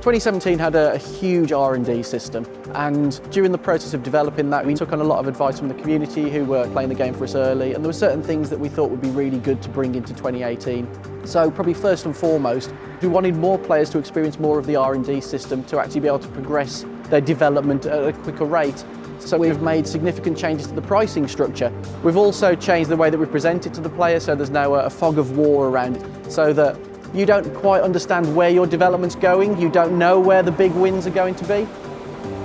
2017 had a huge R&D system, and during the process of developing that we took on a lot of advice from the community who were playing the game for us early, and there were certain things that we thought would be really good to bring into 2018. So probably first and foremost, we wanted more players to experience more of the R&D system to actually be able to progress their development at a quicker rate. So we've made significant changes to the pricing structure. We've also changed the way that we present it to the player, so there's now a fog of war around it, so that you don't quite understand where your development's going, you don't know where the big wins are going to be.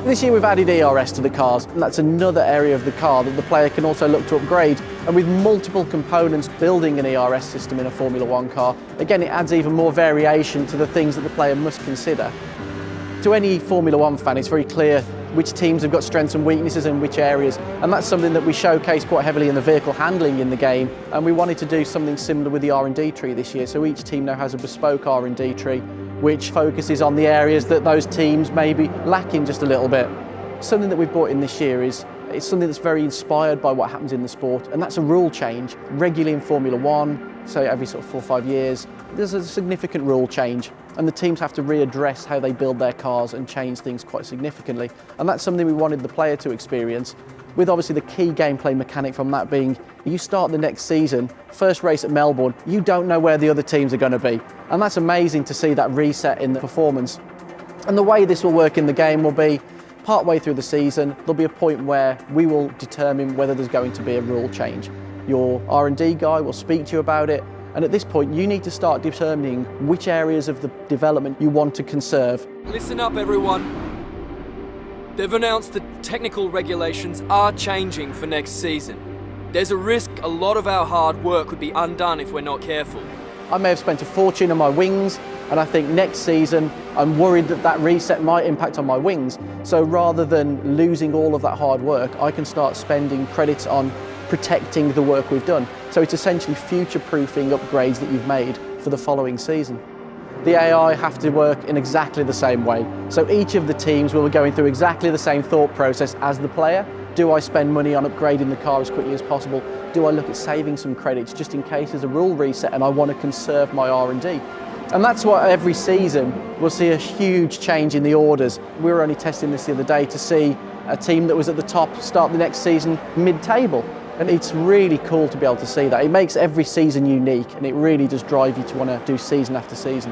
This year we've added ERS to the cars, and that's another area of the car that the player can also look to upgrade. And with multiple components building an ERS system in a Formula One car, again it adds even more variation to the things that the player must consider. To any Formula One fan, it's very clear which teams have got strengths and weaknesses in which areas, and that's something that we showcase quite heavily in the vehicle handling in the game, and we wanted to do something similar with the R&D tree this year. So each team now has a bespoke R&D tree which focuses on the areas that those teams may be lacking just a little bit. Something that we've brought in this year is it's something that's very inspired by what happens in the sport, and that's a rule change. Regularly in Formula One, so every sort of 4 or 5 years, there's a significant rule change, and the teams have to readdress how they build their cars and change things quite significantly. And that's something we wanted the player to experience, with obviously the key gameplay mechanic from that being, you start the next season, first race at Melbourne, you don't know where the other teams are going to be. And that's amazing to see that reset in the performance. And the way this will work in the game will be, partway through the season, there'll be a point where we will determine whether there's going to be a rule change. Your R&D guy will speak to you about it, and at this point you need to start determining which areas of the development you want to conserve. Listen up everyone. They've announced that technical regulations are changing for next season. There's a risk a lot of our hard work could be undone if we're not careful. I may have spent a fortune on my wings, and I think next season I'm worried that that reset might impact on my wings. So rather than losing all of that hard work, I can start spending credits on protecting the work we've done. So it's essentially future-proofing upgrades that you've made for the following season. The AI have to work in exactly the same way. So each of the teams will be going through exactly the same thought process as the player. Do I spend money on upgrading the car as quickly as possible? Do I look at saving some credits just in case there's a rule reset and I want to conserve my R&D? And that's why every season we'll see a huge change in the orders. We were only testing this the other day to see a team that was at the top start the next season mid-table. And it's really cool to be able to see that. It makes every season unique, and it really does drive you to want to do season after season.